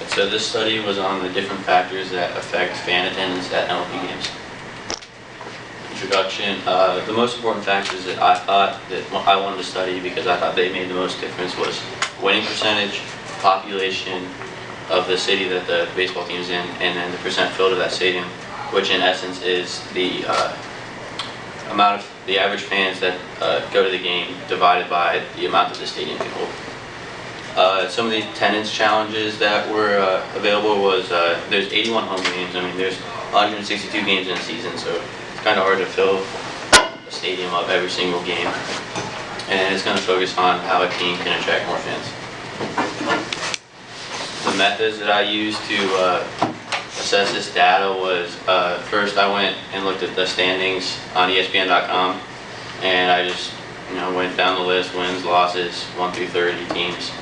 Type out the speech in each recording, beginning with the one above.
So this study was on the different factors that affect fan attendance at MLB games. Introduction. The most important factors that I thought that I wanted to study because I thought they made the most difference was winning percentage, population of the city that the baseball team is in, and then the percent filled of that stadium, which in essence is the amount of the average fans that go to the game divided by the amount that the stadium can hold. Some of the attendance challenges that were available was there's 81 home games. I mean, there's 162 games in a season, so it's kind of hard to fill a stadium up every single game. And it's going to focus on how a team can attract more fans. The methods that I used to assess this data was first I went and looked at the standings on ESPN.com, and I just went down the list: wins, losses, 1 through 30 teams.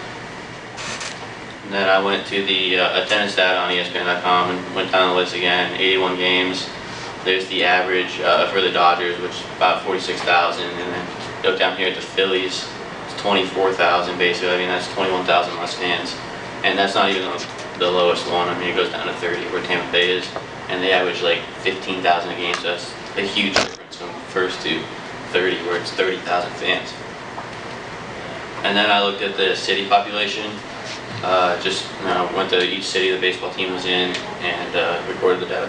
And then I went to the attendance data on ESPN.com and went down the list again. 81 games. There's the average for the Dodgers, which is about 46,000, and then go down here at the Phillies, it's 24,000 basically. I mean, that's 21,000 less fans, and that's not even the lowest one. I mean, it goes down to 30 where Tampa Bay is, and they average like 15,000 a game, so that's a huge difference from first to 30 where it's 30,000 fans. And then I looked at the city population. Just went to each city the baseball team was in and recorded the data.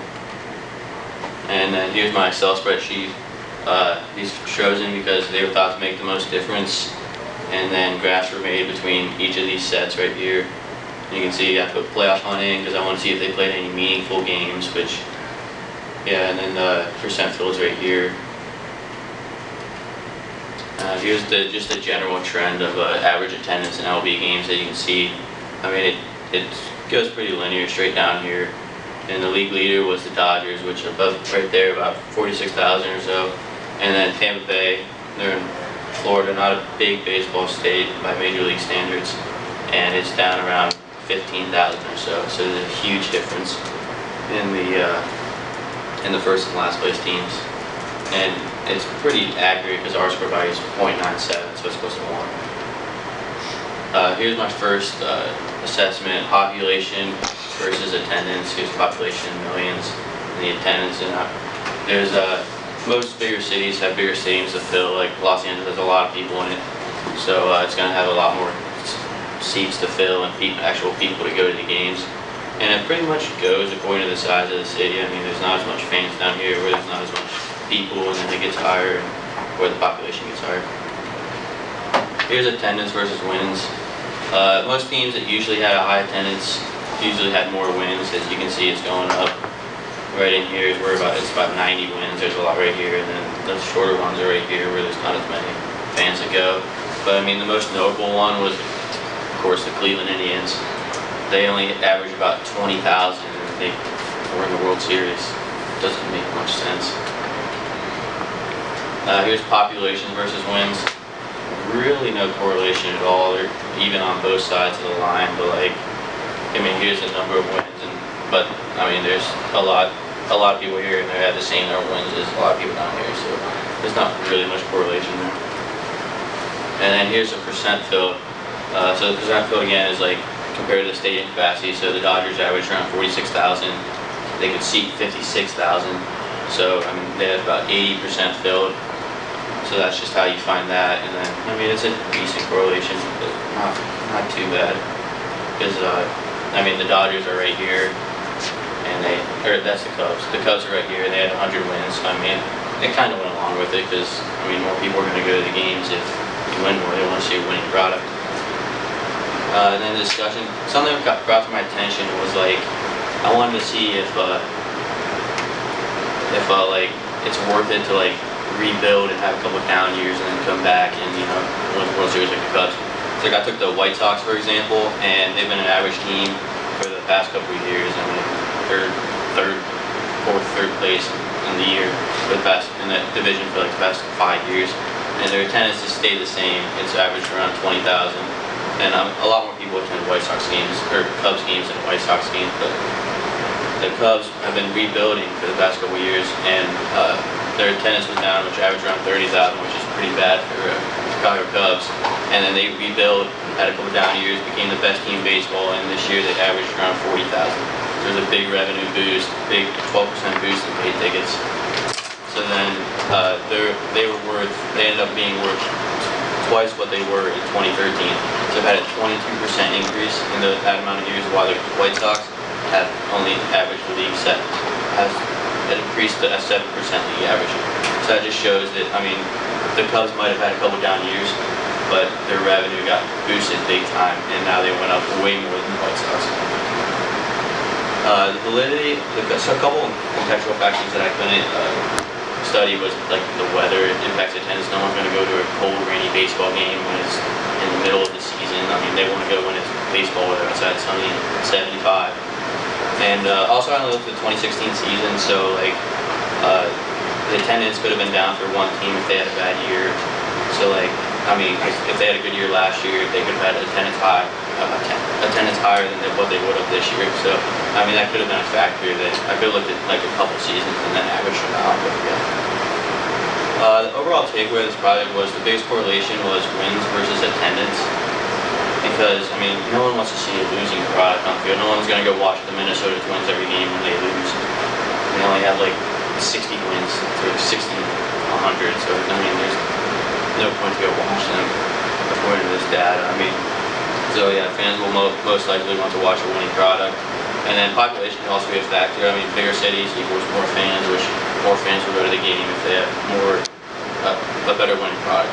And then here's my Excel spreadsheet. These were chosen because they were thought to make the most difference. And then graphs were made between each of these sets right here. And you can see I put playoff hunt in because I want to see if they played any meaningful games, which, yeah, and then the percent fills right here. Here's just the general trend of average attendance in MLB games that you can see. I mean, it goes pretty linear straight down here. And the league leader was the Dodgers, which are above right there, about 46,000 or so. And then Tampa Bay, they're in Florida, not a big baseball state by major league standards, and it's down around 15,000 or so. So there's a huge difference in the first and last place teams. And it's pretty accurate because our score value is 0.97, so it's close to 1. Here's my first assessment: population versus attendance. Here's population in millions and the attendance. And there's most bigger cities have bigger stadiums to fill. Like Los Angeles has a lot of people in it, so it's going to have a lot more seats to fill and actual people to go to the games. And it pretty much goes according to the size of the city. I mean, there's not as much fans down here where there's not as much people, and then it gets higher where the population gets higher. Here's attendance versus wins. Most teams that usually had a high attendance usually had more wins. As you can see, it's going up. Right in here is where it's about 90 wins. There's a lot right here, and then the shorter ones are right here where there's not as many fans that go. But I mean, the most notable one was, of course, the Cleveland Indians. They only average about 20,000, and they were in the World Series. Doesn't make much sense. Here's population versus wins. Really no correlation at all. They're even on both sides of the line, but like, I mean, here's the number of wins, but I mean, there's a lot of people here, and they have the same number of wins as a lot of people down here, so there's not really much correlation there. And then here's the percent filled. So the percent filled again is like compared to the stadium capacity. So the Dodgers average around 46,000. They could seat 56,000. So I mean, they have about 80% filled. So that's just how you find that. And then I mean, it's a decent correlation, but not too bad. Because I mean, the Dodgers are right here, and that's the Cubs. The Cubs are right here, and they had 100 wins. So I mean, it kind of went along with it because I mean, more people are going to go to the games if you win more. They want to see a winning product. And then the discussion, something that brought to my attention was like, I wanted to see if like it's worth it to like rebuild and have a couple down years and then come back and win the World Series like the Cubs. So like I took the White Sox for example, and they've been an average team for the past couple of years. I mean, third place in the year for the past in that division for like the past 5 years, and their attendance has stayed the same. It's averaged around 20,000, and a lot more people attend White Sox games or Cubs games than White Sox games. But the Cubs have been rebuilding for the past couple of years, and their attendance was down, which averaged around 30,000, which is pretty bad for Chicago Cubs. And then they rebuild had a couple down years, became the best team in baseball, and this year they averaged around 40,000. There's a big revenue boost, big 12% boost in paid tickets. So then they ended up being worth twice what they were in 2013. So they've had a 22% increase in that amount of years, while the White Sox have only averaged the league has increased to a 7% league average. So that just shows that, I mean, the Cubs might have had a couple down years, but their revenue got boosted big time, and now they went up way more than the White Sox. The validity, so a couple of contextual factors that I couldn't study was like the weather. It impacts attendance. No one's going to go to a cold, rainy baseball game when it's in the middle of the season. I mean, they want to go when it's baseball weather outside, sunny and 75. And also, I looked at the 2016 season, so like the attendance could have been down for one team if they had a bad year. So like, I mean, if they had a good year last year, they could have had attendance higher than what they would have this year. So I mean, that could have been a factor that I could have looked at like a couple seasons and then averaged them out. But yeah. The overall takeaway of this project was the biggest correlation was wins versus attendance. Because, I mean, no one wants to see a losing product on the field. No one's going to go watch the Minnesota Twins every game when they lose. They only have like 60 wins to 60, 100. So, I mean, there's no point to go watch them according to this data. I mean, so yeah, fans will most likely want to watch a winning product. And then population can also be a factor. I mean, bigger cities equals more fans, which more fans will go to the game if they have a better winning product.